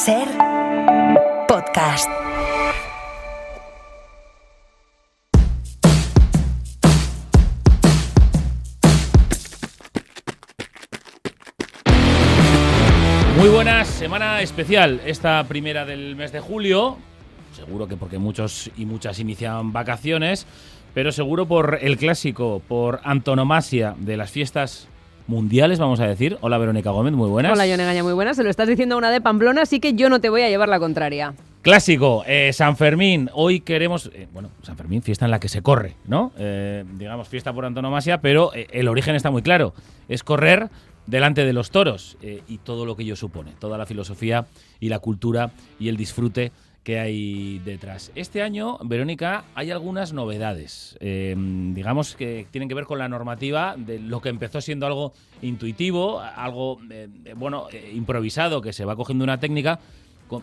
SER Podcast. Muy buenas, semana especial esta primera del mes de julio, seguro que porque muchos y muchas inician vacaciones, pero seguro por el clásico, por antonomasia de las fiestas mundiales, vamos a decir. Hola Verónica Gómez, muy buenas. Hola Yone Gaña, muy buenas. Se lo estás diciendo a una de Pamplona, así que yo no te voy a llevar la contraria. Clásico, San Fermín. Hoy queremos, San Fermín, fiesta en la que se corre, ¿no? Digamos fiesta por antonomasia, pero el origen está muy claro. Es correr delante de los toros y todo lo que ello supone, toda la filosofía y la cultura y el disfrute que hay detrás. Este año, Verónica, hay algunas novedades, digamos que tienen que ver con la normativa de lo que empezó siendo algo intuitivo, algo improvisado, que se va cogiendo una técnica.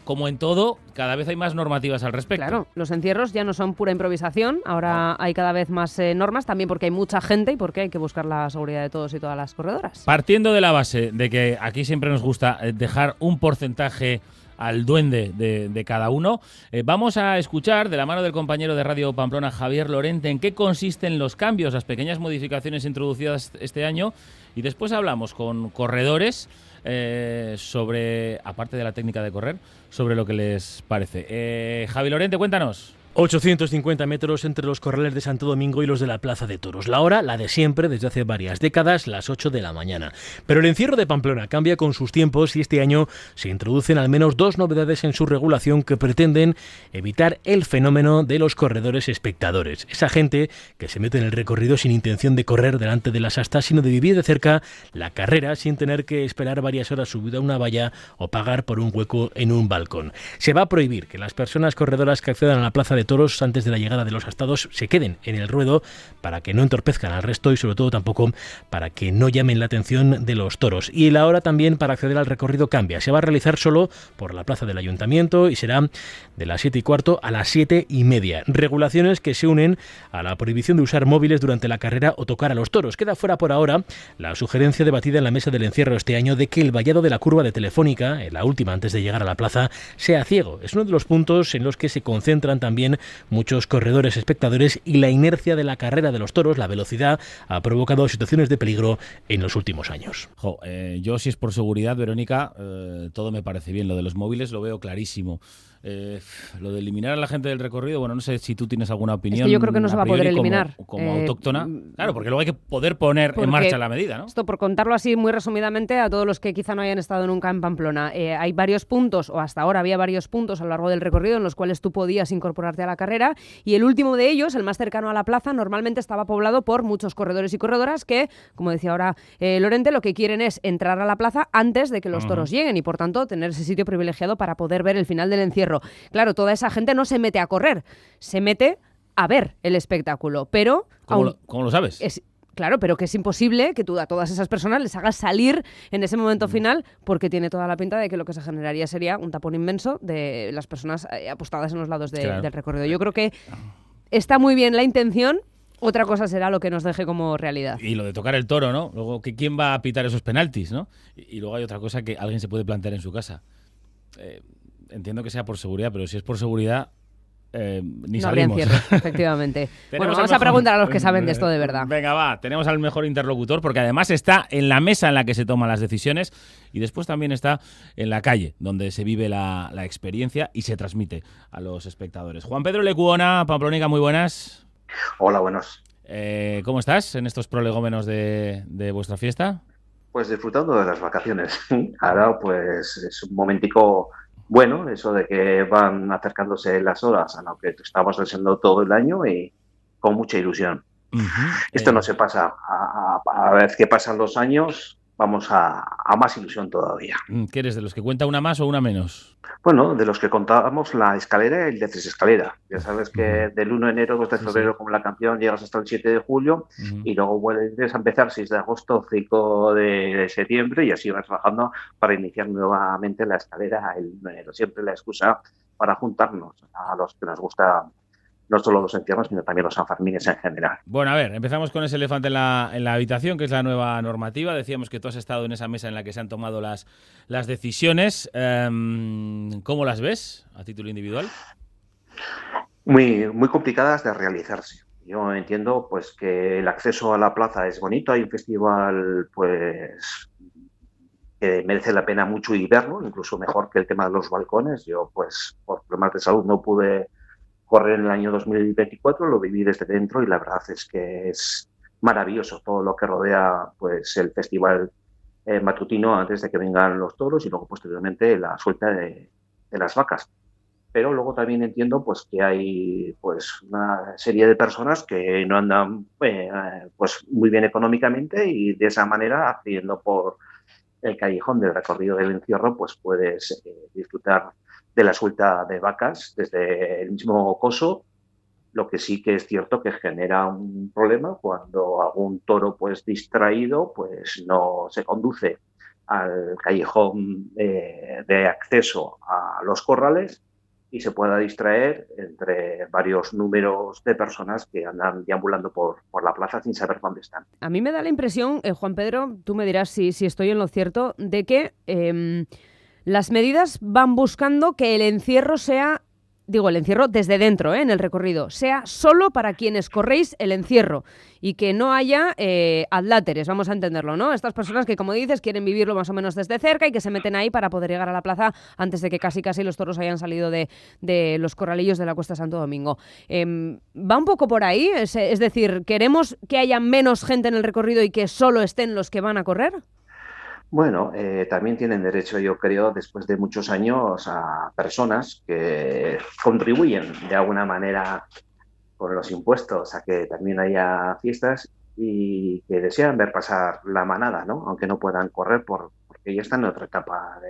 Como en todo, cada vez hay más normativas al respecto. Claro, los encierros ya no son pura improvisación, ahora hay cada vez más normas, también porque hay mucha gente y porque hay que buscar la seguridad de todos y todas las corredoras. Partiendo de la base de que aquí siempre nos gusta dejar un porcentaje al duende de cada uno, vamos a escuchar de la mano del compañero de Radio Pamplona, Javier Lorente, en qué consisten los cambios, las pequeñas modificaciones introducidas este año, y después hablamos con corredores sobre, aparte de la técnica de correr, sobre lo que les parece. Javi Lorente, cuéntanos. 850 metros entre los corrales de Santo Domingo y los de la Plaza de Toros. La hora, la de siempre, desde hace varias décadas, las 8 de la mañana. Pero el encierro de Pamplona cambia con sus tiempos y este año se introducen al menos dos novedades en su regulación que pretenden evitar el fenómeno de los corredores espectadores. Esa gente que se mete en el recorrido sin intención de correr delante de las astas, sino de vivir de cerca la carrera sin tener que esperar varias horas subida a una valla o pagar por un hueco en un balcón. Se va a prohibir que las personas corredoras que accedan a la Plaza de Toros antes de la llegada de los astados se queden en el ruedo para que no entorpezcan al resto y sobre todo tampoco para que no llamen la atención de los toros. Y la hora también para acceder al recorrido cambia. Se va a realizar solo por la plaza del Ayuntamiento y será de las 7:15 a las 7:30. Regulaciones que se unen a la prohibición de usar móviles durante la carrera o tocar a los toros. Queda fuera por ahora la sugerencia debatida en la mesa del encierro este año de que el vallado de la curva de Telefónica, la última antes de llegar a la plaza, sea ciego. Es uno de los puntos en los que se concentran también muchos corredores espectadores y la inercia de la carrera de los toros, la velocidad, ha provocado situaciones de peligro en los últimos años. Yo, si es por seguridad, Verónica, todo me parece bien. Lo de los móviles lo veo clarísimo. Lo de eliminar a la gente del recorrido, bueno, no sé si tú tienes alguna opinión. Es que yo creo que no se va a poder eliminar. Como autóctona. Claro, porque luego hay que poder poner en marcha la medida, ¿no? Esto, por contarlo así muy resumidamente a todos los que quizá no hayan estado nunca en Pamplona, hay varios puntos, o hasta ahora había varios puntos a lo largo del recorrido en los cuales tú podías incorporarte a la carrera, y el último de ellos, el más cercano a la plaza, normalmente estaba poblado por muchos corredores y corredoras que, como decía ahora Lorente, lo que quieren es entrar a la plaza antes de que los toros lleguen y, por tanto, tener ese sitio privilegiado para poder ver el final del encierro. Claro, toda esa gente no se mete a correr, se mete a ver el espectáculo, pero... ¿Cómo lo sabes? Claro, pero que es imposible que tú a todas esas personas les hagas salir en ese momento final, porque tiene toda la pinta de que lo que se generaría sería un tapón inmenso de las personas apostadas en los lados del recorrido. Yo creo que está muy bien la intención. Otra cosa será lo que nos deje como realidad. Y lo de tocar el toro, ¿no? Luego, ¿quién va a pitar esos penaltis, no? Y luego hay otra cosa que alguien se puede plantear en su casa. Entiendo que sea por seguridad, pero si es por seguridad, ni no salimos. Habría encierro, efectivamente. Bueno, vamos a preguntar a los que saben de esto de verdad. Venga, va, tenemos al mejor interlocutor, porque además está en la mesa en la que se toman las decisiones y después también está en la calle, donde se vive la experiencia y se transmite a los espectadores. Juan Pedro Lecuona, Pamplónica, muy buenas. Hola, buenos. ¿Cómo estás en estos prolegómenos de vuestra fiesta? Pues disfrutando de las vacaciones. Ahora pues es un momentico bueno, eso de que van acercándose las horas a lo que estamos deseando todo el año y con mucha ilusión. Esto no se pasa. A ver qué pasan los años, vamos a más ilusión todavía. ¿Qué eres, de los que cuenta una más o una menos? Bueno, de los que contábamos la escalera y el de tres escalera. Ya sabes que del 1 de enero, 2 de febrero, como la campeón, llegas hasta el 7 de julio y luego vuelves a empezar 6 de agosto, 5 de septiembre y así vas bajando para iniciar nuevamente la escalera el 1 de enero. Siempre la excusa para juntarnos a los que nos gusta no solo los encierros, sino también los Sanfermines en general. Bueno, a ver, empezamos con ese elefante en la habitación, que es la nueva normativa. Decíamos que tú has estado en esa mesa en la que se han tomado las decisiones. ¿Cómo las ves a título individual? Muy, muy complicadas de realizarse. Yo entiendo pues que el acceso a la plaza es bonito, hay un festival pues que merece la pena mucho y verlo, incluso mejor que el tema de los balcones. Yo pues por problemas de salud no pude correr en el año 2024, lo viví desde dentro y la verdad es que es maravilloso todo lo que rodea pues el festival matutino antes de que vengan los toros y luego posteriormente la suelta de las vacas. Pero luego también entiendo pues que hay pues una serie de personas que no andan pues muy bien económicamente y de esa manera, accediendo por el callejón del recorrido del encierro, pues puedes disfrutar de la suelta de vacas desde el mismo coso. Lo que sí que es cierto que genera un problema cuando algún toro pues distraído pues no se conduce al callejón de acceso a los corrales y se pueda distraer entre varios números de personas que andan deambulando por la plaza sin saber dónde están. A mí me da la impresión, Juan Pedro, tú me dirás si estoy en lo cierto, de que las medidas van buscando que el encierro sea, digo, el encierro desde dentro, en el recorrido, sea solo para quienes corréis el encierro y que no haya adláteres, vamos a entenderlo, ¿no? Estas personas que, como dices, quieren vivirlo más o menos desde cerca y que se meten ahí para poder llegar a la plaza antes de que casi los toros hayan salido de los corralillos de la Cuesta Santo Domingo. ¿Va un poco por ahí? Es decir, ¿queremos que haya menos gente en el recorrido y que solo estén los que van a correr? Bueno, también tienen derecho, yo creo, después de muchos años, a personas que contribuyen de alguna manera con los impuestos a que también haya fiestas y que desean ver pasar la manada, ¿no? Aunque no puedan correr porque ya están en otra etapa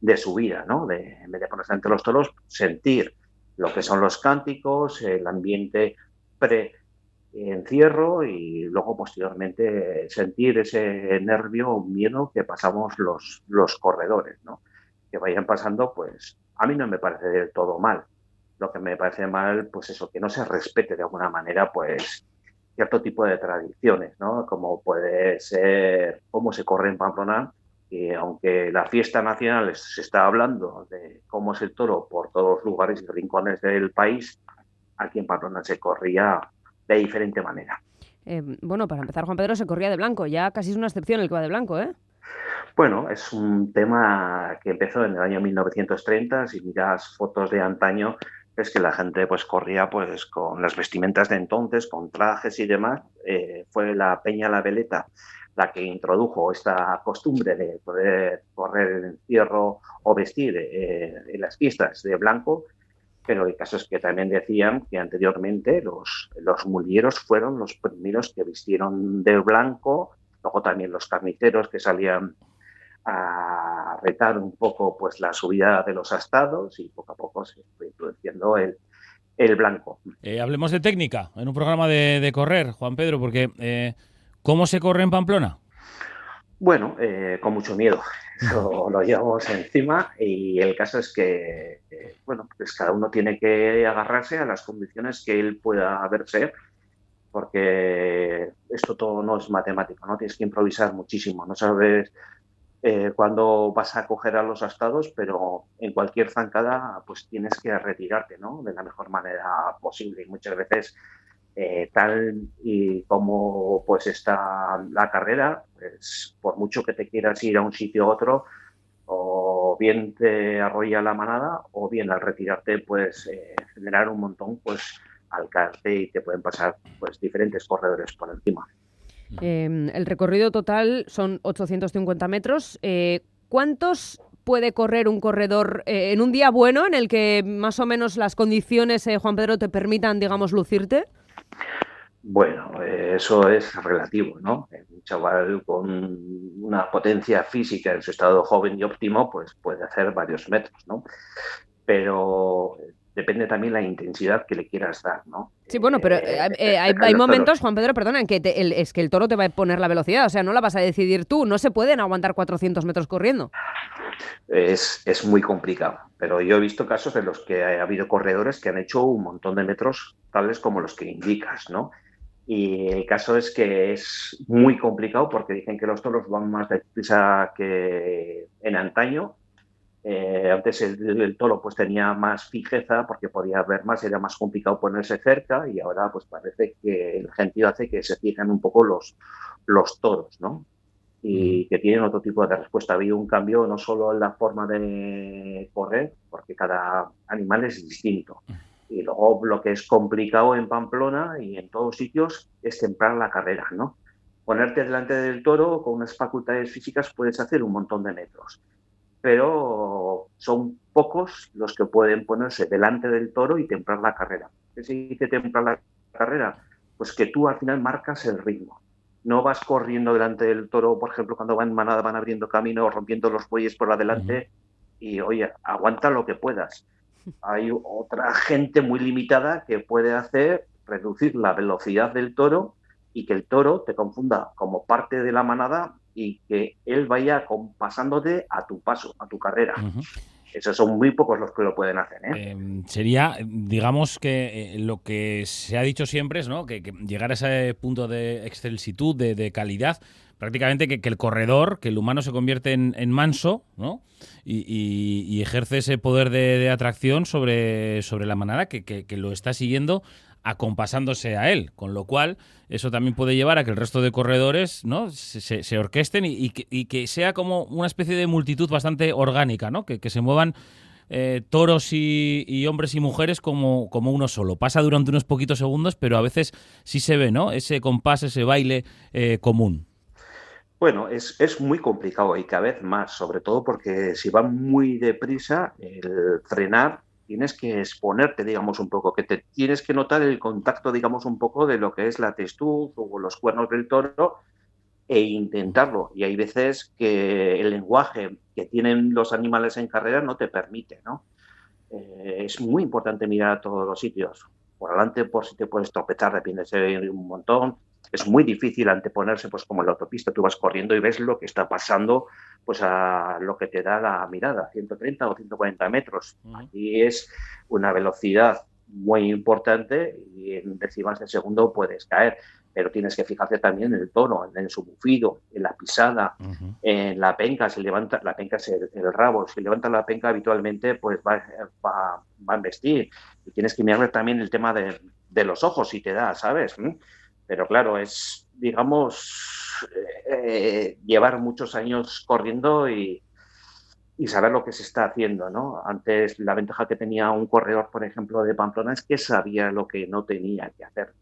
de su vida, ¿no? En vez de ponerse ante los toros, sentir lo que son los cánticos, el ambiente encierro y luego posteriormente sentir ese nervio o miedo que pasamos los corredores, ¿no? Que vayan pasando, pues a mí no me parece del todo mal. Lo que me parece mal, pues eso, que no se respete de alguna manera, pues cierto tipo de tradiciones, ¿no? Como puede ser cómo se corre en Pamplona, y aunque la fiesta nacional se está hablando de cómo es el toro por todos los lugares y rincones del país, aquí en Pamplona se corría de diferente manera. Bueno, para empezar, Juan Pedro, se corría de blanco. Ya casi es una excepción el que va de blanco, ¿eh? Bueno, es un tema que empezó en el año 1930. Si miras fotos de antaño, es que la gente pues corría pues con las vestimentas de entonces, con trajes y demás. Fue la Peña La Veleta la que introdujo esta costumbre de poder correr el encierro o vestir en las fiestas de blanco. Pero el caso es que también decían que anteriormente los mulilleros fueron los primeros que vistieron de blanco, luego también los carniceros que salían a retar un poco pues la subida de los astados y poco a poco se fue introduciendo el blanco. Hablemos de técnica en un programa de correr, Juan Pedro, porque ¿cómo se corre en Pamplona? Bueno, con mucho miedo. Eso lo llevamos encima y el caso es que, bueno, pues cada uno tiene que agarrarse a las condiciones que él pueda verse, porque esto todo no es matemático, ¿no? Tienes que improvisar muchísimo, no sabes cuándo vas a coger a los astados, pero en cualquier zancada pues tienes que retirarte, ¿no? De la mejor manera posible y muchas veces tal y como pues está la carrera, pues por mucho que te quieras ir a un sitio u otro, o bien te arrolla la manada, o bien al retirarte pues generar un montón pues al caerte y te pueden pasar pues diferentes corredores por encima. El recorrido total son 850 metros. ¿Cuántos puede correr un corredor en un día bueno en el que más o menos las condiciones, Juan Pedro, te permitan, digamos, lucirte? Bueno, eso es relativo, ¿no? Un chaval con una potencia física en su estado joven y óptimo, pues puede hacer varios metros, ¿no? Pero depende también la intensidad que le quieras dar, ¿no? Sí, bueno, pero hay momentos, Juan Pedro, perdona, en que es que el toro te va a poner la velocidad, o sea, no la vas a decidir tú, no se pueden aguantar 400 metros corriendo. Es muy complicado, pero yo he visto casos en los que ha habido corredores que han hecho un montón de metros tales como los que indicas, ¿no? Y el caso es que es muy complicado porque dicen que los toros van más deprisa que en antaño. Antes el toro pues tenía más fijeza porque podía ver más, era más complicado ponerse cerca, y ahora pues parece que el gentío hace que se fijen un poco los toros, ¿no? Y que tienen otro tipo de respuesta. Ha habido un cambio no solo en la forma de correr, porque cada animal es distinto. Y luego lo que es complicado en Pamplona y en todos sitios es temprar la carrera, ¿no? Ponerte delante del toro con unas facultades físicas puedes hacer un montón de metros, pero son pocos los que pueden ponerse delante del toro y templar la carrera. ¿Qué se dice templar la carrera? Pues que tú al final marcas el ritmo. No vas corriendo delante del toro, por ejemplo, cuando van en manada, van abriendo camino, rompiendo los bueyes por adelante, y oye, aguanta lo que puedas. Hay otra gente muy limitada que puede hacer reducir la velocidad del toro y que el toro te confunda como parte de la manada y que él vaya pasándote a tu paso, a tu carrera. Esos son muy pocos los que lo pueden hacer, ¿eh? Sería, digamos que lo que se ha dicho siempre es, ¿no?, que llegar a ese punto de excelsitud, de calidad, prácticamente que el corredor, que el humano se convierte en manso, ¿no?, y ejerce ese poder de atracción sobre la manada que lo está siguiendo, acompasándose a él, con lo cual eso también puede llevar a que el resto de corredores, ¿no?, se orquesten y que sea como una especie de multitud bastante orgánica, ¿no?, que se muevan toros y hombres y mujeres como uno solo. Pasa durante unos poquitos segundos, pero a veces sí se ve, ¿no?, ese compás, ese baile común. Bueno, es muy complicado y cada vez más, sobre todo porque si van muy deprisa, el frenar, tienes que exponerte, digamos, un poco, que te tienes que notar el contacto, digamos, un poco de lo que es la testuz o los cuernos del toro e intentarlo. Y hay veces que el lenguaje que tienen los animales en carrera no te permite, ¿no? Es muy importante mirar a todos los sitios. Por adelante, por si te puedes tropezar, depende de un montón. Es muy difícil anteponerse, pues como en la autopista, tú vas corriendo y ves lo que está pasando, pues a lo que te da la mirada, 130 o 140 metros. Aquí es una velocidad muy importante y en décimas de segundo puedes caer, pero tienes que fijarte también en el tono, en su bufido, en la pisada, en la penca. Si levanta la penca es el rabo, si levanta la penca habitualmente, pues va a embestir. Y tienes que mirar también el tema de los ojos, si te da, ¿sabes? Pero claro, es, digamos, llevar muchos años corriendo y saber lo que se está haciendo, ¿no? Antes la ventaja que tenía un corredor, por ejemplo, de Pamplona es que sabía lo que no tenía que hacer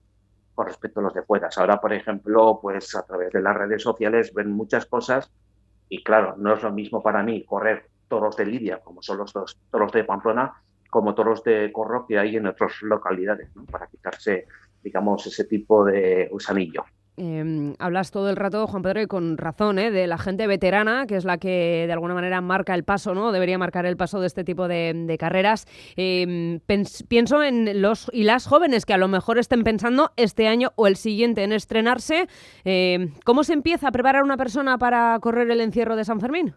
con respecto a los de fuera. Ahora, por ejemplo, pues a través de las redes sociales ven muchas cosas y claro, no es lo mismo para mí correr toros de Lidia, como son los toros de Pamplona, como toros de corro que hay en otras localidades, ¿no?, para quitarse, digamos, ese tipo de usanillo. Hablas todo el rato, Juan Pedro, y con razón, de la gente veterana, que es la que de alguna manera marca el paso, ¿no? Debería marcar el paso de este tipo de carreras. Pienso en los y las jóvenes que a lo mejor estén pensando este año o el siguiente en estrenarse. ¿Cómo se empieza a preparar una persona para correr el encierro de San Fermín?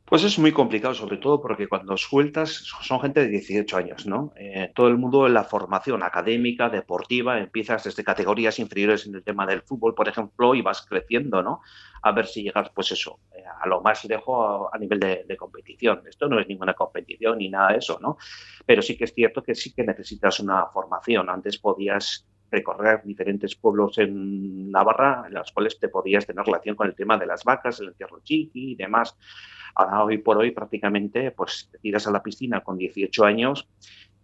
Pues es muy complicado, sobre todo porque cuando sueltas son gente de 18 años, ¿no? Todo el mundo en la formación académica, deportiva, empiezas desde categorías inferiores en el tema del fútbol, por ejemplo, y vas creciendo, ¿no? A ver si llegas, pues eso, a lo más lejos a nivel de competición. Esto no es ninguna competición ni nada de eso, ¿no? Pero sí que es cierto que sí que necesitas una formación. Antes podías recorrer diferentes pueblos en Navarra, en los cuales te podías tener relación con el tema de las vacas, el entierro chiqui y demás. Ahora, hoy por hoy, prácticamente, pues te tiras a la piscina con 18 años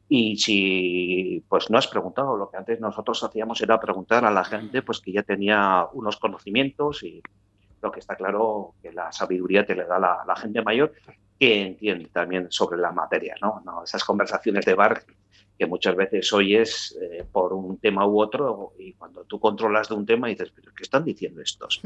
y si pues no has preguntado, lo que antes nosotros hacíamos era preguntar a la gente pues que ya tenía unos conocimientos, y lo que está claro que la sabiduría te le da la gente mayor que entiende también sobre la materia, ¿no? Esas conversaciones de bar que muchas veces oyes por un tema u otro, y cuando tú controlas de un tema dices, ¿pero qué están diciendo estos?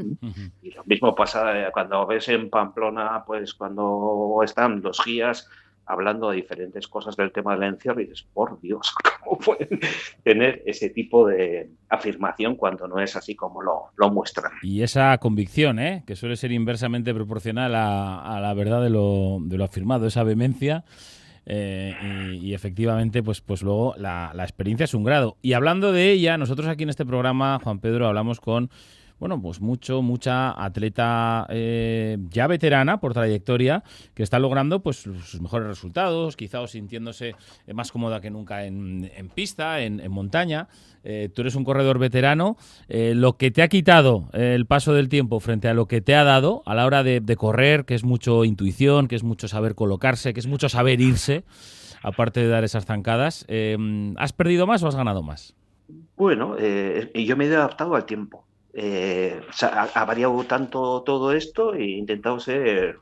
Y lo mismo pasa cuando ves en Pamplona, pues cuando están los guías hablando de diferentes cosas del tema del encierro, y dices, por Dios, ¿cómo pueden tener ese tipo de afirmación cuando no es así como lo muestran? Y esa convicción, que suele ser inversamente proporcional a la verdad de lo afirmado, esa vehemencia, y efectivamente pues luego la experiencia es un grado. Y hablando de ella, nosotros aquí en este programa, Juan Pedro, hablamos con pues mucha atleta ya veterana por trayectoria, que está logrando pues sus mejores resultados, quizá sintiéndose más cómoda que nunca en pista, en montaña. Tú eres un corredor veterano. Lo que te ha quitado el paso del tiempo frente a lo que te ha dado a la hora de correr, que es mucho intuición, que es mucho saber colocarse, que es mucho saber irse, aparte de dar esas zancadas, ¿has perdido más o has ganado más? Bueno, yo me he adaptado al tiempo. O sea, ha variado tanto todo esto e he intentado ser,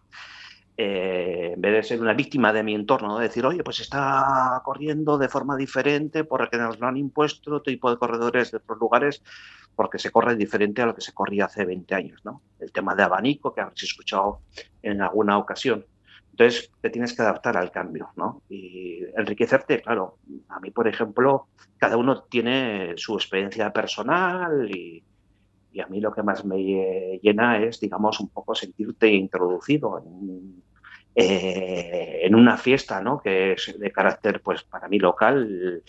en vez de ser una víctima de mi entorno, ¿no? Decir, oye, pues está corriendo de forma diferente porque nos lo han impuesto otro tipo de corredores de otros lugares, porque se corre diferente a lo que se corría hace 20 años, ¿no? El tema de abanico, que habréis escuchado en alguna ocasión. Entonces, te tienes que adaptar al cambio, ¿no? Y enriquecerte, claro. A mí, por ejemplo, cada uno tiene su experiencia personal y a mí lo que más me llena es, digamos, un poco sentirte introducido en una fiesta, ¿no? Que es de carácter, pues, para mí local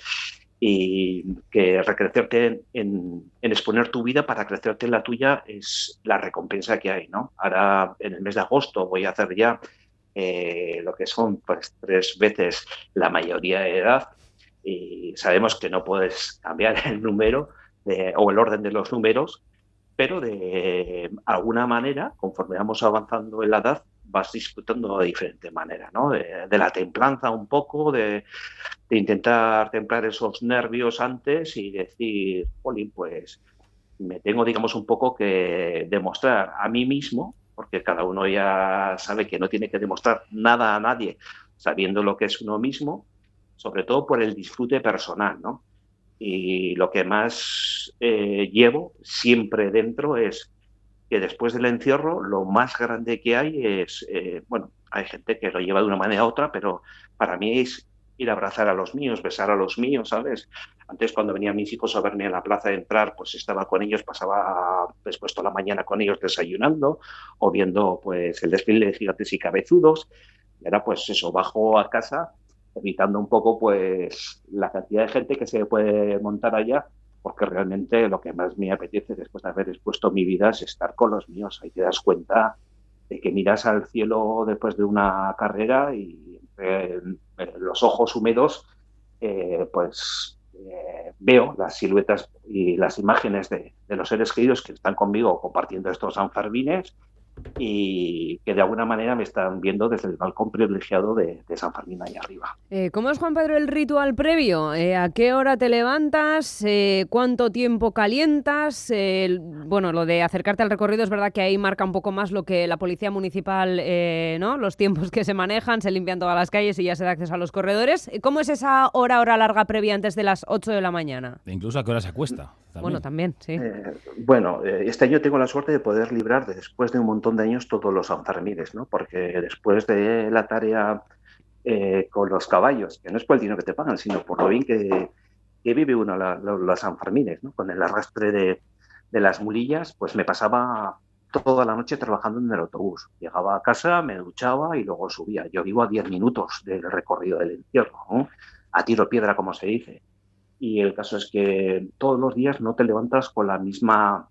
y que recrecerte en exponer tu vida para crecerte en la tuya es la recompensa que hay, ¿no? Ahora, en el mes de agosto, voy a hacer ya lo que son, pues, 3 veces la mayoría de edad y sabemos que no puedes cambiar el número o el orden de los números, pero de alguna manera, conforme vamos avanzando en la edad, vas disfrutando de diferente manera, ¿no? De la templanza un poco, de intentar templar esos nervios antes y decir, Jolín, pues me tengo, digamos, un poco que demostrar a mí mismo, porque cada uno ya sabe que no tiene que demostrar nada a nadie, sabiendo lo que es uno mismo, sobre todo por el disfrute personal, ¿no? Y lo que más llevo siempre dentro es que después del encierro lo más grande que hay es, hay gente que lo lleva de una manera u otra, pero para mí es ir a abrazar a los míos, besar a los míos, ¿sabes? Antes cuando venían mis hijos a verme en la plaza de entrar, pues estaba con ellos, pasaba después toda la mañana con ellos desayunando o viendo pues el desfile de gigantes y cabezudos. Y ahora pues eso, bajo a casa evitando un poco pues la cantidad de gente que se puede montar allá, porque realmente lo que más me apetece después de haber expuesto mi vida es estar con los míos. Ahí te das cuenta de que miras al cielo después de una carrera y entre los ojos húmedos veo las siluetas y las imágenes de los seres queridos que están conmigo compartiendo estos Sanfermines y que de alguna manera me están viendo desde el balcón privilegiado de San Fermín ahí arriba. ¿Cómo es, Juan Pedro, el ritual previo? ¿A qué hora te levantas? ¿Cuánto tiempo calientas? Lo de acercarte al recorrido es verdad que ahí marca un poco más lo que la policía municipal, ¿no? Los tiempos que se manejan, se limpian todas las calles y ya se da acceso a los corredores. ¿Cómo es esa hora larga previa antes de las 8 de la mañana? E incluso a qué hora se acuesta. También. Bueno, también, sí. Este año tengo la suerte de poder librar después de un montón de años todos los Sanfermines, ¿no? Porque después de la tarea con los caballos, que no es por el dinero que te pagan, sino por lo bien que vive uno los Sanfermines, ¿no? Con el arrastre de las mulillas, pues me pasaba toda la noche trabajando en el autobús. Llegaba a casa, me duchaba y luego subía. Yo vivo a 10 minutos del recorrido del encierro, ¿no? A tiro piedra, como se dice. Y el caso es que todos los días no te levantas con la misma,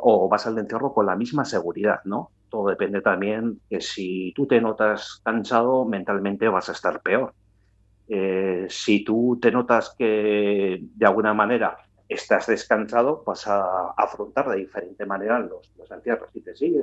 o vas al encierro con la misma seguridad, ¿no? Todo depende también que si tú te notas cansado, mentalmente vas a estar peor. Si tú te notas que de alguna manera estás descansado, vas a afrontar de diferente manera los encierros. Y dices, sí,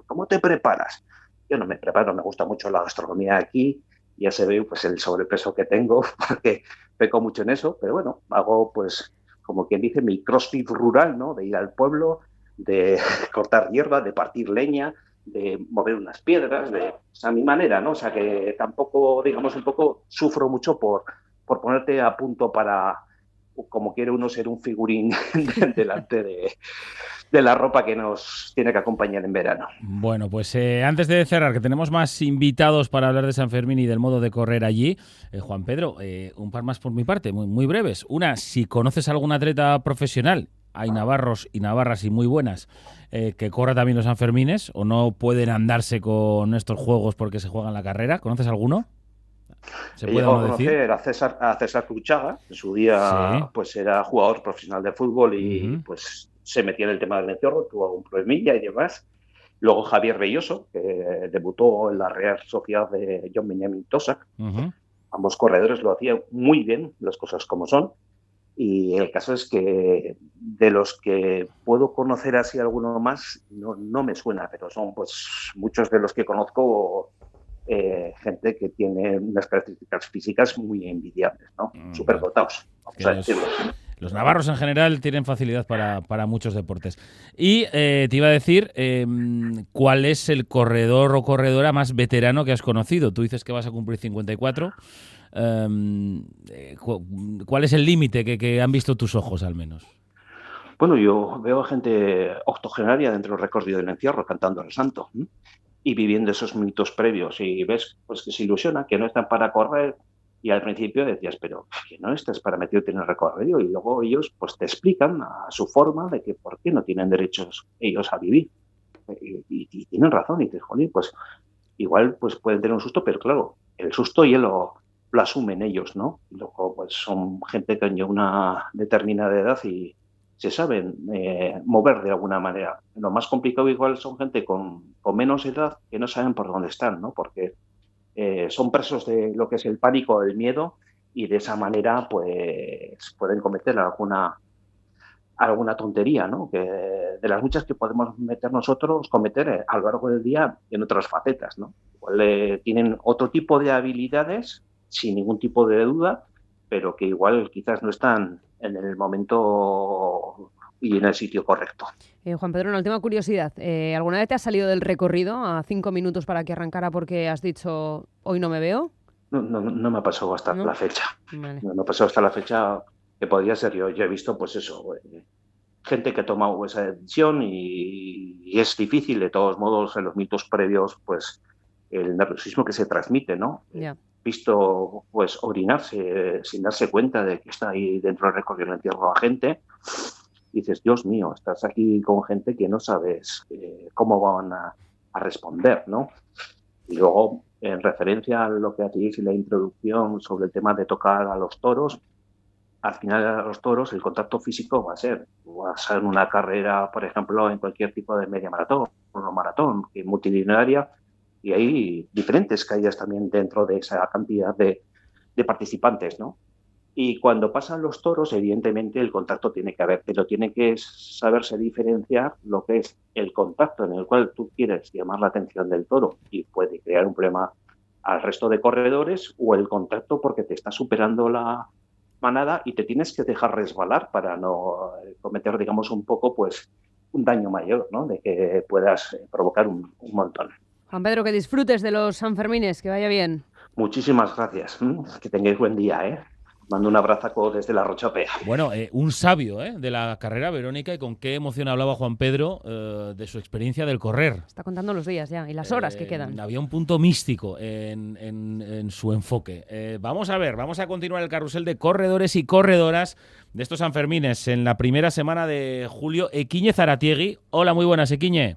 ¿cómo te preparas? Yo no me preparo, me gusta mucho la gastronomía aquí. Ya se ve pues el sobrepeso que tengo, porque peco mucho en eso, pero bueno, hago pues, como quien dice, mi crossfit rural, ¿no? De ir al pueblo, de cortar hierba, de partir leña, de mover unas piedras, a mi manera, ¿no? O sea que tampoco, digamos, un poco sufro mucho por ponerte a punto para, como quiere uno, ser un figurín delante de la ropa que nos tiene que acompañar en verano. Bueno, pues antes de cerrar, que tenemos más invitados para hablar de San Fermín y del modo de correr allí, Juan Pedro, un par más por mi parte, muy, muy breves. Una, si conoces a algún atleta profesional, hay navarros y navarras y muy buenas, que corra también los Sanfermines, o no pueden andarse con estos juegos porque se juegan la carrera. ¿Conoces alguno? ¿Se He puede llegado o a no decir? conocer a César Cruchaga, en su día Sí. pues era jugador profesional de fútbol y Ujú, pues se metía en el tema del encierro, tuvo un problemilla y demás. Luego Javier Belloso, que debutó en la Real Sociedad de John Benjamin Tosak. ujú. Ambos corredores lo hacían muy bien, las cosas como son. Y el caso es que de los que puedo conocer así alguno más, no me suena, pero son pues muchos de los que conozco gente que tiene unas características físicas muy envidiables, ¿no? Bueno, Superdotados, que vamos a decirlo. los navarros en general tienen facilidad para muchos deportes. Y te iba a decir, ¿cuál es el corredor o corredora más veterano que has conocido? Tú dices que vas a cumplir 54. ¿Cuál es el límite que han visto tus ojos, al menos? Bueno, yo veo a gente octogenaria dentro del recorrido del encierro cantando el santo, ¿eh? Y viviendo esos minutos previos y ves pues que se ilusiona, que no están para correr y al principio decías, pero que no estás para meterte en el recorrido y luego ellos pues te explican a su forma de que por qué no tienen derechos ellos a vivir y tienen razón y dices, joder, pues igual pues pueden tener un susto, pero claro, el susto ya lo asumen ellos, ¿no? Y luego pues son gente que lleva una determinada edad y se saben mover de alguna manera. Lo más complicado igual son gente con menos edad que no saben por dónde están, ¿no? Porque son presos de lo que es el pánico, el miedo, y de esa manera pues pueden cometer alguna tontería, ¿no? Que de las muchas que podemos meter nosotros, cometer a lo largo del día en otras facetas, ¿no? Igual, tienen otro tipo de habilidades, sin ningún tipo de duda, pero que igual quizás no están en el momento y en el sitio correcto. Juan Pedro, una última curiosidad. ¿Alguna vez te has salido del recorrido a 5 minutos para que arrancara porque has dicho hoy no me veo? No me ha pasado hasta ¿No? la fecha. Vale. No me ha pasado hasta la fecha que podría ser yo. Yo he visto, pues eso, gente que ha tomado esa decisión y es difícil, de todos modos, en los minutos previos, pues el nerviosismo que se transmite, ¿no? Ya. Visto, pues, orinarse sin darse cuenta de que está ahí dentro del recorrido del entierro a gente, dices, Dios mío, estás aquí con gente que no sabes cómo van a responder, ¿no? Y luego, en referencia a lo que hacéis en la introducción sobre el tema de tocar a los toros, al final a los toros el contacto físico va a ser. Vas a en una carrera, por ejemplo, en cualquier tipo de media maratón, o maratón, multitudinaria, y hay diferentes caídas también dentro de esa cantidad de participantes, ¿no? Y cuando pasan los toros, evidentemente el contacto tiene que haber, pero tiene que saberse diferenciar lo que es el contacto en el cual tú quieres llamar la atención del toro y puede crear un problema al resto de corredores, o el contacto porque te está superando la manada y te tienes que dejar resbalar para no cometer, digamos, un poco, pues, un daño mayor, ¿no? De que puedas provocar un montón. Juan Pedro, que disfrutes de los Sanfermines, que vaya bien. Muchísimas gracias. Que tengáis buen día, ¿eh? Mando un abrazo desde la Rochapea. Bueno, un sabio de la carrera, Verónica, y con qué emoción hablaba Juan Pedro de su experiencia del correr. Está contando los días ya y las horas que quedan. Había un punto místico en su enfoque. Vamos a ver, vamos a continuar el carrusel de corredores y corredoras de estos Sanfermines en la primera semana de julio. Equiñe Zaratiegui. Hola, muy buenas, Equiñe.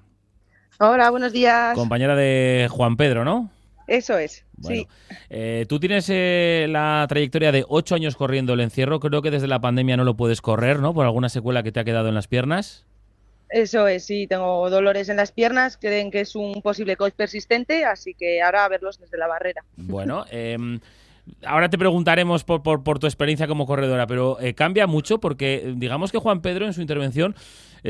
Hola, buenos días. Compañera de Juan Pedro, ¿no? Eso es, Bueno, sí. tú tienes la trayectoria de 8 años corriendo el encierro. Creo que desde la pandemia no lo puedes correr, ¿no? Por alguna secuela que te ha quedado en las piernas. Eso es, sí. Tengo dolores en las piernas, creen que es un posible COVID persistente, así que ahora a verlos desde la barrera. Bueno, ahora te preguntaremos por tu experiencia como corredora, pero cambia mucho porque digamos que Juan Pedro en su intervención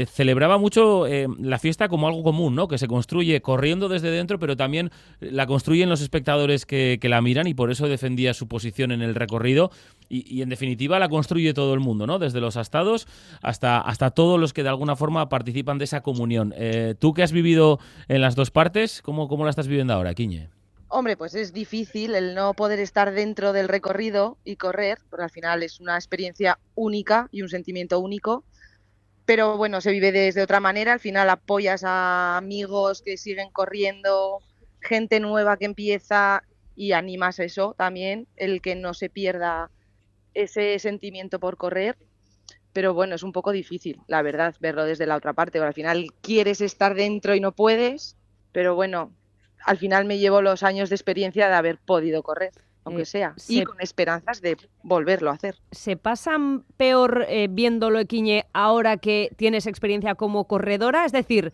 celebraba mucho la fiesta como algo común, ¿no? Que se construye corriendo desde dentro, pero también la construyen los espectadores que la miran, y por eso defendía su posición en el recorrido y en definitiva la construye todo el mundo, ¿no? Desde los astados hasta todos los que de alguna forma participan de esa comunión. Tú que has vivido en las dos partes, ¿cómo la estás viviendo ahora, Quiñe? Hombre, pues es difícil el no poder estar dentro del recorrido y correr, porque al final es una experiencia única y un sentimiento único. Pero bueno, se vive desde otra manera, al final apoyas a amigos que siguen corriendo, gente nueva que empieza y animas eso también, el que no se pierda ese sentimiento por correr. Pero bueno, es un poco difícil, la verdad, verlo desde la otra parte, porque al final quieres estar dentro y no puedes, pero bueno, al final me llevo los años de experiencia de haber podido correr. aunque sea, y con esperanzas de volverlo a hacer. ¿Se pasan peor viéndolo, Equiñe, ahora que tienes experiencia como corredora? Es decir,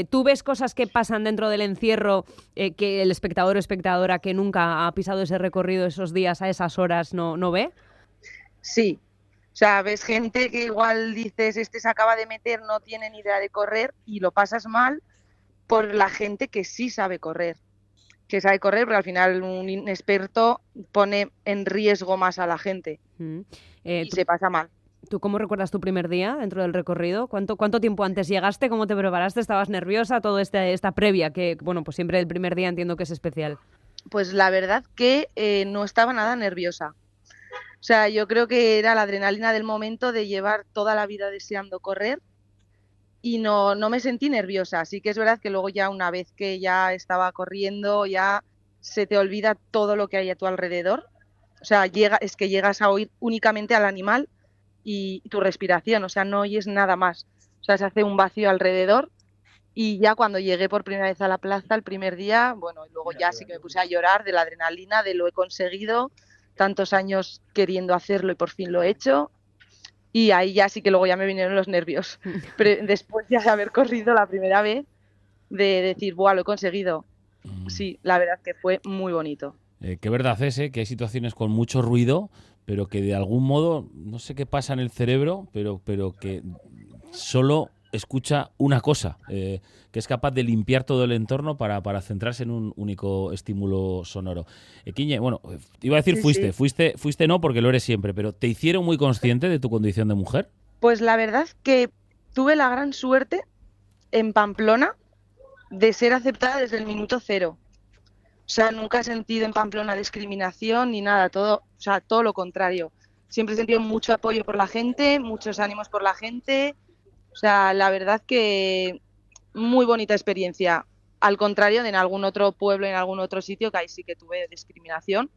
¿tú ves cosas que pasan dentro del encierro que el espectador o espectadora que nunca ha pisado ese recorrido esos días a esas horas no ve? Sí. O sea, ves gente que igual dices, este se acaba de meter, no tiene ni idea de correr y lo pasas mal por la gente que sí sabe correr. Que sabe correr, porque al final un inexperto pone en riesgo más a la gente y se pasa mal. ¿Tú cómo recuerdas tu primer día dentro del recorrido? ¿Cuánto tiempo antes llegaste? ¿Cómo te preparaste? ¿Estabas nerviosa? Toda esta previa, que bueno, pues siempre el primer día entiendo que es especial. Pues la verdad que no estaba nada nerviosa. O sea, yo creo que era la adrenalina del momento de llevar toda la vida deseando correr y no me sentí nerviosa. Así que es verdad que luego ya una vez que ya estaba corriendo, ya se te olvida todo lo que hay a tu alrededor. O sea, es que llegas a oír únicamente al animal y tu respiración, o sea, no oyes nada más. O sea, se hace un vacío alrededor y ya cuando llegué por primera vez a la plaza el primer día, bueno, luego ya sí que me puse a llorar de la adrenalina, de lo he conseguido, tantos años queriendo hacerlo y por fin lo he hecho. Y ahí ya sí que luego ya me vinieron los nervios. Pero después ya de haber corrido la primera vez, de decir, ¡buah, lo he conseguido! Sí, la verdad que fue muy bonito. Qué verdad es, que hay situaciones con mucho ruido, pero que de algún modo, no sé qué pasa en el cerebro, pero que solo escucha una cosa, que es capaz de limpiar todo el entorno para centrarse en un único estímulo sonoro. Equiñe, bueno, iba a decir Sí. fuiste no porque lo eres siempre, pero ¿te hicieron muy consciente de tu condición de mujer? Pues la verdad que tuve la gran suerte en Pamplona de ser aceptada desde el minuto cero. O sea, nunca he sentido en Pamplona discriminación ni nada, todo lo contrario. Siempre he sentido mucho apoyo por la gente, muchos ánimos por la gente. O sea, la verdad que muy bonita experiencia. Al contrario de en algún otro pueblo, en algún otro sitio, que ahí sí que tuve discriminación,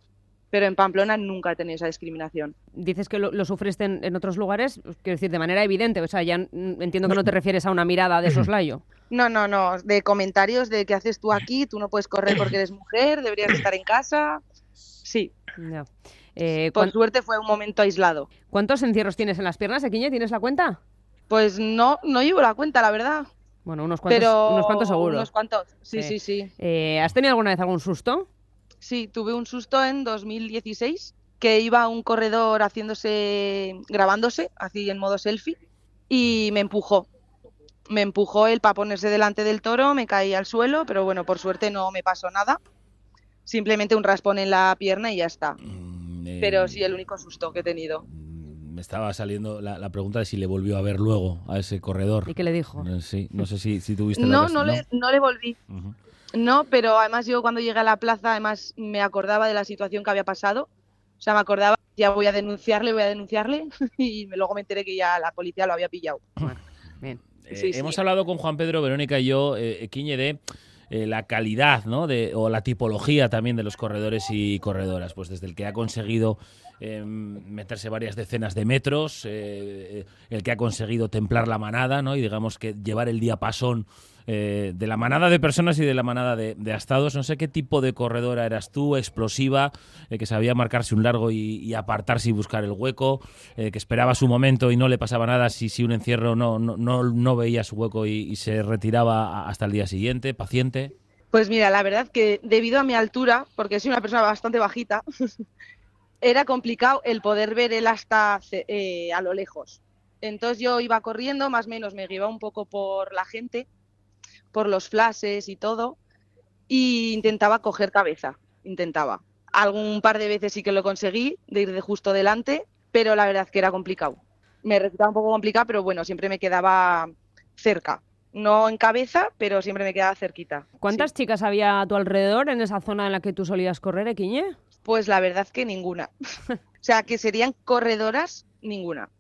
pero en Pamplona nunca he tenido esa discriminación. Dices que lo sufriste en otros lugares, quiero decir, de manera evidente. O sea, ya entiendo que no te refieres a una mirada de soslayo. No, de comentarios de qué haces tú aquí, tú no puedes correr porque eres mujer, deberías estar en casa. Sí. Ya. Por suerte fue un momento aislado. ¿Cuántos encierros tienes en las piernas, Equiñe? ¿Tienes la cuenta? Pues no llevo la cuenta, la verdad. Bueno, unos cuantos seguro. Unos cuantos, sí. ¿Has tenido alguna vez algún susto? Sí, tuve un susto en 2016, que iba un corredor grabándose, así en modo selfie, y me empujó. Me empujó él para ponerse delante del toro, me caí al suelo, pero bueno, por suerte no me pasó nada. Simplemente un raspón en la pierna y ya está. Pero sí, el único susto que he tenido. Me estaba saliendo la pregunta de si le volvió a ver luego a ese corredor. ¿Y qué le dijo? Sí, no sé si tuviste No le volví. Uh-huh. No, pero además yo cuando llegué a la plaza, además me acordaba de la situación que había pasado. O sea, me acordaba, ya voy a denunciarle, y luego me enteré que ya la policía lo había pillado. Bueno, bien. Hemos hablado con Juan Pedro, Verónica y yo, Equiñe, de la calidad, ¿no? O la tipología también de los corredores y corredoras. Pues desde el que ha conseguido meterse varias decenas de metros, el que ha conseguido templar la manada, ¿no? Y digamos que llevar el diapasón de la manada de personas y de la manada de astados. No sé qué tipo de corredora eras tú, explosiva, que sabía marcarse un largo y apartarse y buscar el hueco, que esperaba su momento y no le pasaba nada si un encierro no veía su hueco y se retiraba hasta el día siguiente, paciente. Pues mira, la verdad que debido a mi altura, porque soy una persona bastante bajita, era complicado el poder ver el asta a lo lejos. Entonces yo iba corriendo, más o menos me guiaba un poco por la gente, por los flashes y todo, y intentaba coger cabeza, Algún par de veces sí que lo conseguí, de ir de justo delante, pero la verdad que era complicado. Me resultaba un poco complicado, pero bueno, siempre me quedaba cerca. No en cabeza, pero siempre me quedaba cerquita. ¿Cuántas chicas había a tu alrededor en esa zona en la que tú solías correr, Equiñe? Pues la verdad que ninguna. O sea, que serían corredoras, ninguna.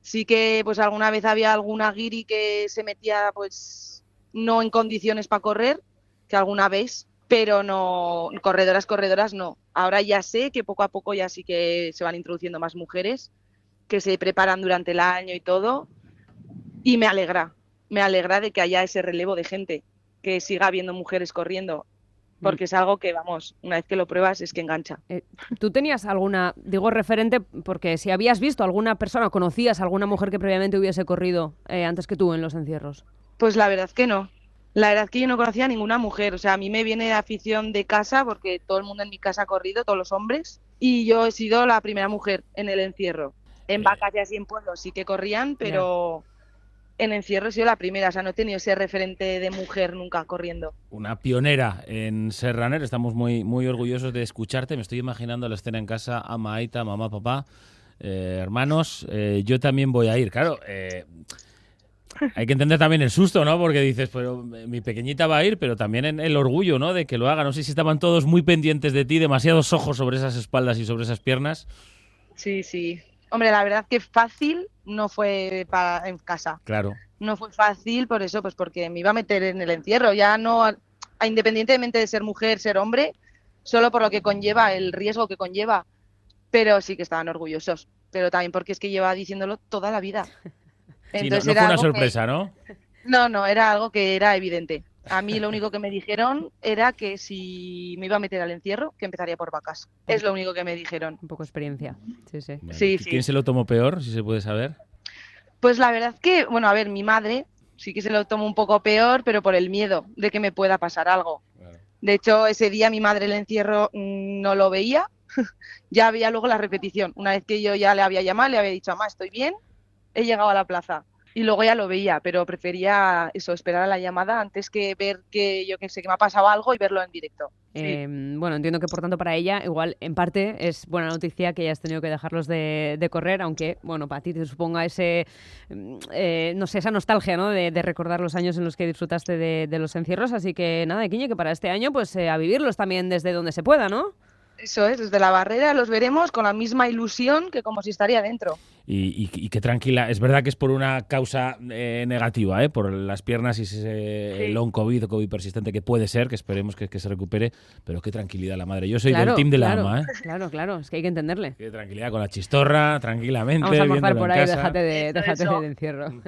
Sí que pues alguna vez había alguna guiri que se metía pues no en condiciones para correr, que alguna vez, pero no, corredoras no. Ahora ya sé que poco a poco ya sí que se van introduciendo más mujeres que se preparan durante el año y todo, y me alegra de que haya ese relevo de gente, que siga habiendo mujeres corriendo. porque es algo que, vamos, una vez que lo pruebas es que engancha. ¿Tú tenías alguna, digo referente, porque si habías visto alguna persona, conocías a alguna mujer que previamente hubiese corrido antes que tú en los encierros? Pues la verdad que no. La verdad que yo no conocía a ninguna mujer. O sea, a mí me viene de afición de casa porque todo el mundo en mi casa ha corrido, todos los hombres, y yo he sido la primera mujer en el encierro. En vacas y así en pueblos sí que corrían, pero en encierro he sido la primera. O sea, no he tenido ese referente de mujer nunca corriendo. Una pionera en ser runner. Estamos muy, muy orgullosos de escucharte. Me estoy imaginando la escena en casa, ama, aita, mamá, papá, hermanos. Yo también voy a ir. Claro, hay que entender también el susto, ¿no? Porque dices, pero mi pequeñita va a ir, pero también en el orgullo, ¿no? De que lo haga. No sé si estaban todos muy pendientes de ti, demasiados ojos sobre esas espaldas y sobre esas piernas. Sí, sí. Hombre, la verdad que fácil no fue en casa. Claro. No fue fácil por eso, pues porque me iba a meter en el encierro. Ya no, independientemente de ser mujer, ser hombre, solo por lo que conlleva, el riesgo que conlleva. Pero sí que estaban orgullosos. Pero también porque es que llevaba diciéndolo toda la vida. Entonces, sí, no fue una sorpresa, ¿no? No, era algo que era evidente. A mí lo único que me dijeron era que si me iba a meter al encierro, que empezaría por vacas. Es lo único que me dijeron. Un poco experiencia, sí, sí. Bueno, sí. ¿Quién se lo tomó peor, si se puede saber? Pues la verdad que, bueno, a ver, mi madre sí que se lo tomó un poco peor, pero por el miedo de que me pueda pasar algo. Claro. De hecho, ese día mi madre el encierro no lo veía, ya veía luego la repetición. Una vez que yo ya le había llamado, le había dicho, mamá, estoy bien, he llegado a la plaza. Y luego ya lo veía, pero prefería eso, esperar a la llamada antes que ver que yo que sé que me ha pasado algo y verlo en directo. Sí. Bueno, entiendo que por tanto para ella igual en parte es buena noticia que hayas tenido que dejarlos de correr, aunque bueno, para ti te suponga ese, no sé, esa nostalgia, ¿no? De recordar los años en los que disfrutaste de los encierros. Así que nada, Iquiñe, que para este año pues a vivirlos también desde donde se pueda, ¿no? Eso es, desde la barrera los veremos con la misma ilusión que como si estaría dentro. Y qué tranquila, es verdad que es por una causa negativa, por las piernas y ese long COVID o COVID persistente que puede ser, que esperemos que se recupere, pero qué tranquilidad la madre. Yo soy del team de la ama, ¿eh? Claro, es que hay que entenderle. Qué tranquilidad con la chistorra, tranquilamente. Vamos a almorzar por ahí, casa. déjate del encierro.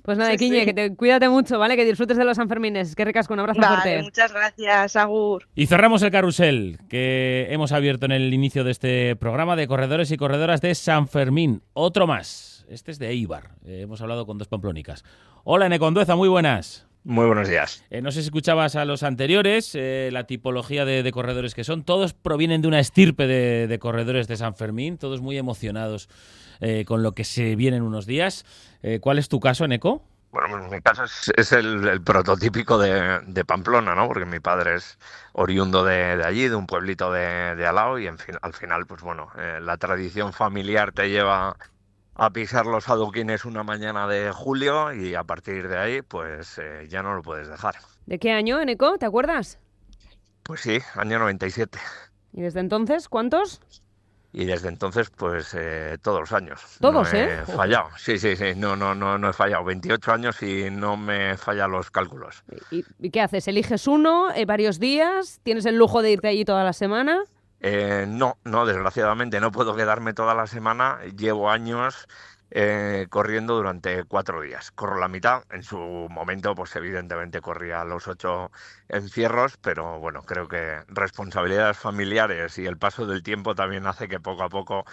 Pues nada, Iquiñe, que cuídate mucho, ¿vale? Que disfrutes de los Sanfermines. Que ricasco, un abrazo fuerte. Muchas gracias, Agur. Y cerramos el carrusel que hemos abierto en el inicio de este programa de corredores y corredoras de San Fermín. Otro más. Este es de Eibar. Hemos hablado con dos pamplónicas. Hola, Eneco Andueza, muy buenas. Muy buenos días. No sé si escuchabas a los anteriores, la tipología de corredores que son. Todos provienen de una estirpe de corredores de San Fermín, todos muy emocionados con lo que se viene en unos días. ¿Cuál es tu caso, Eneco? Bueno, en mi caso es el prototípico de Pamplona, ¿no? Porque mi padre es oriundo de allí, de un pueblito de al lado, y al final, pues bueno, la tradición familiar te lleva a pisar los adoquines una mañana de julio y a partir de ahí, pues ya no lo puedes dejar. ¿De qué año, Eneco? ¿Te acuerdas? Pues sí, año 97. ¿Y desde entonces cuántos? Y desde entonces, pues todos los años. ¿Todos, no he fallado. Sí, no he fallado. 28 años y no me fallan los cálculos. ¿Y qué haces? ¿Eliges uno, varios días? ¿Tienes el lujo de irte allí toda la semana? No, desgraciadamente no puedo quedarme toda la semana. Llevo años corriendo durante 4 días. Corro la mitad. En su momento, pues evidentemente corría los 8 encierros, pero bueno, creo que responsabilidades familiares y el paso del tiempo también hace que poco a poco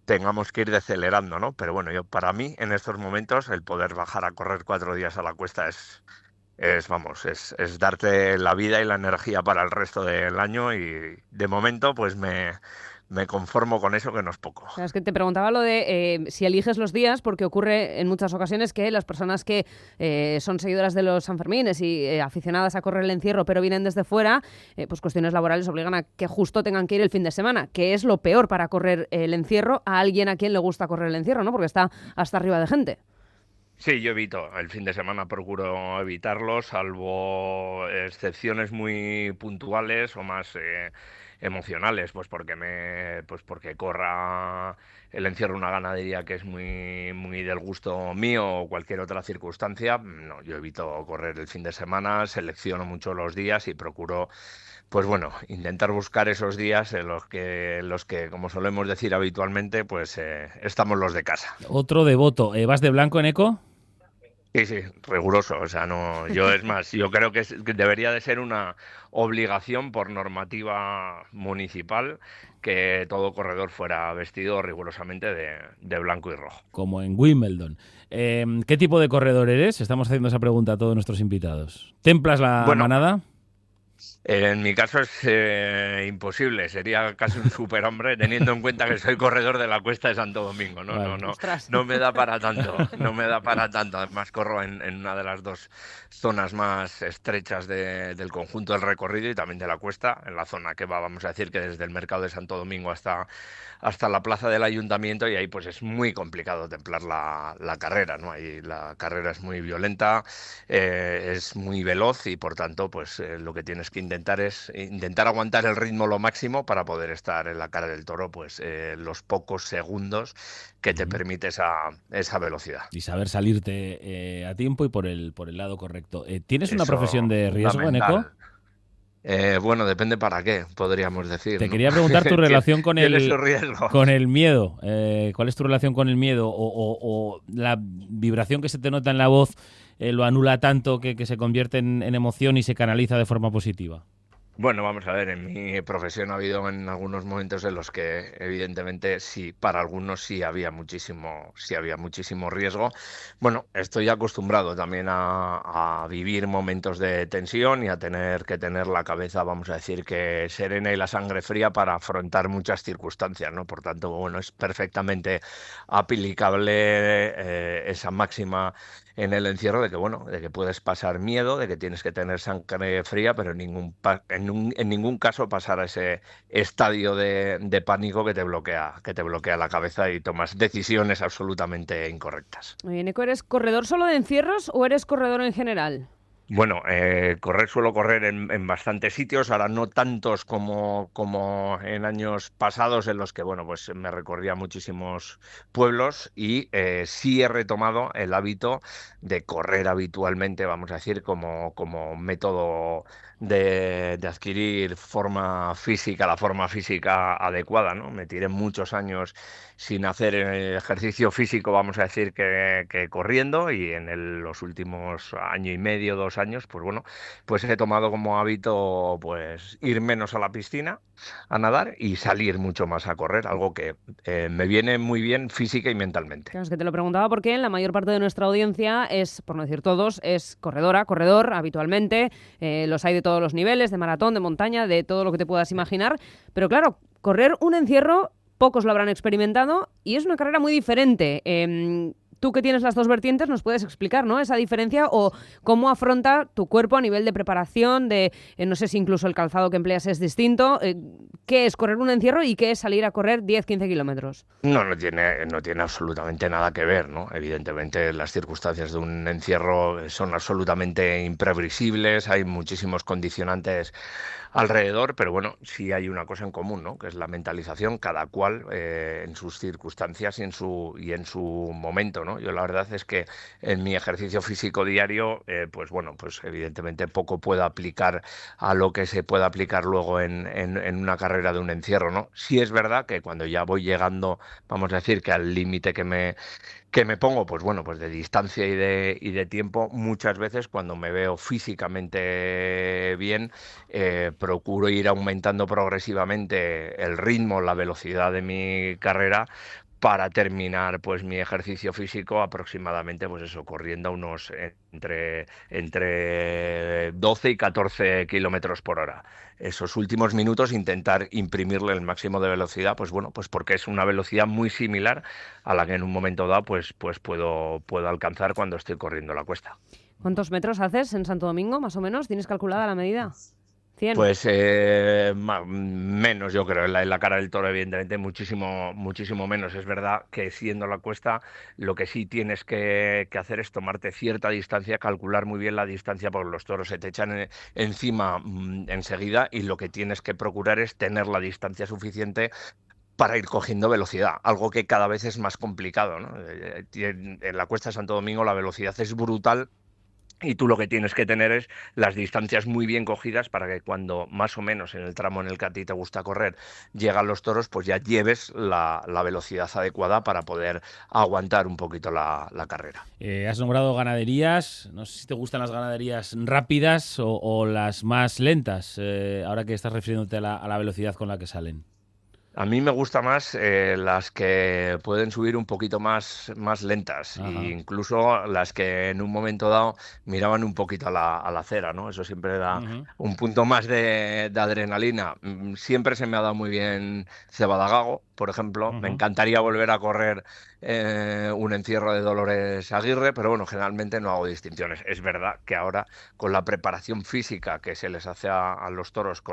tengamos que ir decelerando, ¿no? Pero bueno, para mí en estos momentos el poder bajar a correr 4 días a la cuesta es darte la vida y la energía para el resto del año, y de momento pues me conformo con eso, que no es poco. O sea, es que te preguntaba lo de si eliges los días, porque ocurre en muchas ocasiones que las personas que son seguidoras de los Sanfermines y aficionadas a correr el encierro, pero vienen desde fuera, pues cuestiones laborales obligan a que justo tengan que ir el fin de semana, que es lo peor para correr el encierro a alguien a quien le gusta correr el encierro, ¿no? Porque está hasta arriba de gente. Sí, yo evito. El fin de semana procuro evitarlo, salvo excepciones muy puntuales o más emocionales, pues porque corra el encierro una ganadería que es muy, muy del gusto mío o cualquier otra circunstancia. No, yo evito correr el fin de semana, selecciono mucho los días y procuro, pues bueno, intentar buscar esos días en los que, como solemos decir habitualmente, pues estamos los de casa. Otro devoto. ¿Vas de blanco, Eneco? Sí, sí, riguroso. O sea, no, yo es más, yo creo que debería de ser una obligación por normativa municipal que todo corredor fuera vestido rigurosamente de blanco y rojo. Como en Wimbledon. ¿Qué tipo de corredor eres? Estamos haciendo esa pregunta a todos nuestros invitados. ¿Templas la Bueno, manada? en mi caso es imposible, sería casi un superhombre teniendo en cuenta que soy corredor de la Cuesta de Santo Domingo. No, Vale. no, no, Ostras. no me da para tanto, no me da para tanto. Además corro en una de las dos zonas más estrechas del conjunto del recorrido y también de la Cuesta, en la zona que va, vamos a decir, que desde el mercado de Santo Domingo hasta la plaza del ayuntamiento, y ahí pues es muy complicado templar la carrera, ¿no? Ahí la carrera es muy violenta, es muy veloz y por tanto pues lo que tienes que intentar es intentar aguantar el ritmo lo máximo para poder estar en la cara del toro pues los pocos segundos que te permite esa velocidad. Y saber salirte a tiempo y por el lado correcto. ¿Tienes una Eso, profesión de riesgo, Eneco? fundamental. Bueno, depende para qué, podríamos decir, Te ¿no? quería preguntar tu relación con Tiene su el, riesgo. con el miedo. ¿Cuál es tu relación con el miedo? O la vibración que se te nota en la voz lo anula tanto que se convierte en emoción y se canaliza de forma positiva? Bueno, vamos a ver, en mi profesión ha habido en algunos momentos en los que evidentemente sí, para algunos sí había muchísimo riesgo. Bueno, estoy acostumbrado también a vivir momentos de tensión y a tener que tener la cabeza, vamos a decir, que serena y la sangre fría para afrontar muchas circunstancias, ¿no? Por tanto, bueno, es perfectamente aplicable esa máxima en el encierro de que, bueno, de que puedes pasar miedo, de que tienes que tener sangre fría, pero en ningún caso pasar a ese estadio de pánico que te bloquea la cabeza y tomas decisiones absolutamente incorrectas. Oye, Eneco, ¿eres corredor solo de encierros o eres corredor en general? Bueno, suelo correr en bastantes sitios, ahora no tantos como en años pasados en los que, bueno, pues me recorría muchísimos pueblos y sí he retomado el hábito de correr habitualmente, vamos a decir, como método de adquirir la forma física adecuada, ¿no? Me tiré muchos años sin hacer ejercicio físico, vamos a decir, que corriendo y en los últimos año y medio, 2 años, pues bueno, pues he tomado como hábito pues ir menos a la piscina a nadar y salir mucho más a correr, algo que me viene muy bien física y mentalmente. Claro, es que te lo preguntaba porque la mayor parte de nuestra audiencia es, por no decir todos, es corredor habitualmente. Los hay de todos los niveles, de maratón, de montaña, de todo lo que te puedas imaginar. Pero claro, correr un encierro, pocos lo habrán experimentado y es una carrera muy diferente. Tú que tienes las dos vertientes nos puedes explicar, ¿no? Esa diferencia o cómo afronta tu cuerpo a nivel de preparación, no sé si incluso el calzado que empleas es distinto. ¿Qué es correr un encierro y qué es salir a correr 10-15 kilómetros? No tiene absolutamente nada que ver, ¿no? Evidentemente las circunstancias de un encierro son absolutamente imprevisibles, hay muchísimos condicionantes alrededor, pero bueno, sí hay una cosa en común, ¿no? Que es la mentalización, cada cual en sus circunstancias y en su momento, ¿no? Yo la verdad es que en mi ejercicio físico diario, pues bueno, pues evidentemente poco puedo aplicar a lo que se puede aplicar luego en una carrera de un encierro, ¿no? Sí es verdad que cuando ya voy llegando, vamos a decir que al límite que me pongo, pues bueno, pues de distancia y de tiempo, muchas veces cuando me veo físicamente bien, procuro ir aumentando progresivamente el ritmo, la velocidad de mi carrera para terminar pues mi ejercicio físico aproximadamente pues eso, corriendo unos entre 12 y 14 kilómetros por hora. Esos últimos minutos intentar imprimirle el máximo de velocidad, pues bueno, pues porque es una velocidad muy similar a la que en un momento dado pues puedo alcanzar cuando estoy corriendo la cuesta. ¿Cuántos metros haces en Santo Domingo, más o menos? ¿Tienes calculada la medida? 100. Pues menos, yo creo, en la cara del toro, evidentemente, muchísimo menos. Es verdad que siendo la cuesta, lo que sí tienes que hacer es tomarte cierta distancia, calcular muy bien la distancia, porque los toros se te echan encima enseguida y lo que tienes que procurar es tener la distancia suficiente para ir cogiendo velocidad, algo que cada vez es más complicado, ¿no? En la Cuesta de Santo Domingo la velocidad es brutal Y tú lo que tienes que tener es las distancias muy bien cogidas para que cuando más o menos en el tramo en el que a ti te gusta correr llegan los toros, pues ya lleves la velocidad adecuada para poder aguantar un poquito la carrera. Has nombrado ganaderías, no sé si te gustan las ganaderías rápidas o las más lentas, ahora que estás refiriéndote a la velocidad con la que salen. A mí me gusta más las que pueden subir un poquito más lentas, Ajá. e incluso las que en un momento dado miraban un poquito a la acera, ¿no? Eso siempre da un punto más de adrenalina. Siempre se me ha dado muy bien Cebada-Gago, por ejemplo. Me encantaría volver a correr un encierro de Dolores Aguirre, pero bueno, generalmente no hago distinciones. Es verdad que ahora, con la preparación física que se les hace a los toros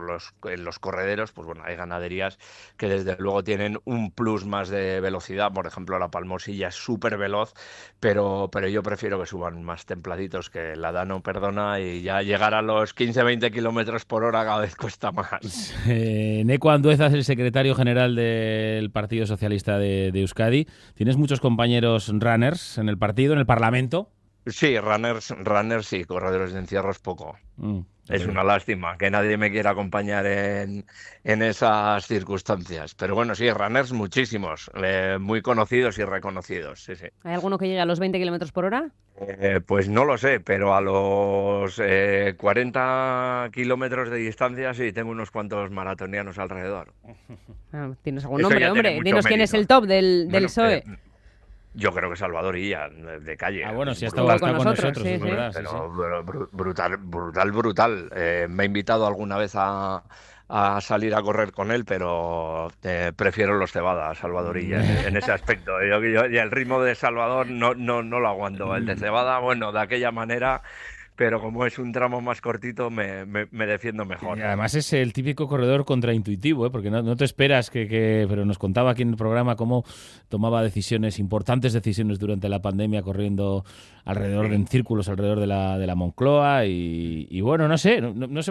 en los correderos, pues bueno, hay ganaderías que desde luego tienen un plus más de velocidad. Por ejemplo, la Palmosilla es súper veloz, pero yo prefiero que suban más templaditos, que la edad no perdona, y ya llegar a los 15-20 kilómetros por hora cada vez cuesta más. Neco Andueza es el secretario general del Partido Socialista de Euskadi. ¿Tienes muchos compañeros runners en el partido, en el Parlamento? Sí, runners sí, corredores de encierros poco. Es una lástima que nadie me quiera acompañar en esas circunstancias. Pero bueno, sí, runners muchísimos, muy conocidos y reconocidos. Sí, sí. ¿Hay alguno que llegue a los 20 kilómetros por hora? Pues no lo sé, pero a los 40 kilómetros de distancia sí tengo unos cuantos maratonianos alrededor. ¿Tienes algún Eso nombre, ya tiene hombre? mucho Dinos quién es mérito. el top del Bueno, PSOE. Yo creo que Salvador Illa, de calle. Ah, bueno, sí, ha Brutal. estado con nosotros, sí, es sí. verdad. Sí, Pero brutal. Me ha invitado alguna vez a salir a correr con él, pero prefiero los Cebada a Salvador Illa en ese aspecto. Yo y el ritmo de Salvador no lo aguanto. El de Cebada, bueno, de aquella manera, pero como es un tramo más cortito, me defiendo mejor. Y además es el típico corredor contraintuitivo, porque no te esperas pero nos contaba aquí en el programa cómo tomaba importantes decisiones durante la pandemia, corriendo alrededor en círculos alrededor de la Moncloa, y bueno, no sé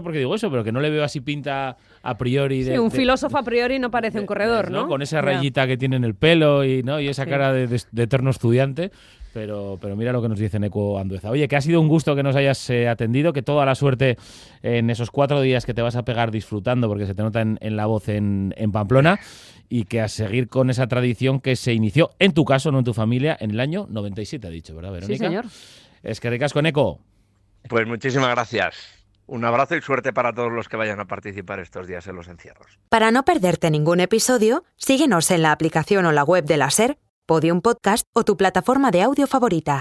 por qué digo eso, pero que no le veo así pinta a priori de... Sí, un filósofo a priori no parece un corredor, ¿no? Con esa rayita que tiene en el pelo y esa cara de eterno estudiante. Pero mira lo que nos dice Neco Andueza. Oye, que ha sido un gusto que nos hayas atendido, que toda la suerte en esos 4 días que te vas a pegar disfrutando, porque se te nota en la voz en Pamplona, y que a seguir con esa tradición que se inició, en tu caso, no en tu familia, en el año 97, ha dicho, ¿verdad, Verónica? Sí, señor. Es que ricasco, Neco. Pues muchísimas gracias. Un abrazo y suerte para todos los que vayan a participar estos días en los encierros. Para no perderte ningún episodio, síguenos en la aplicación o la web de la SER, Podium Podcast o tu plataforma de audio favorita.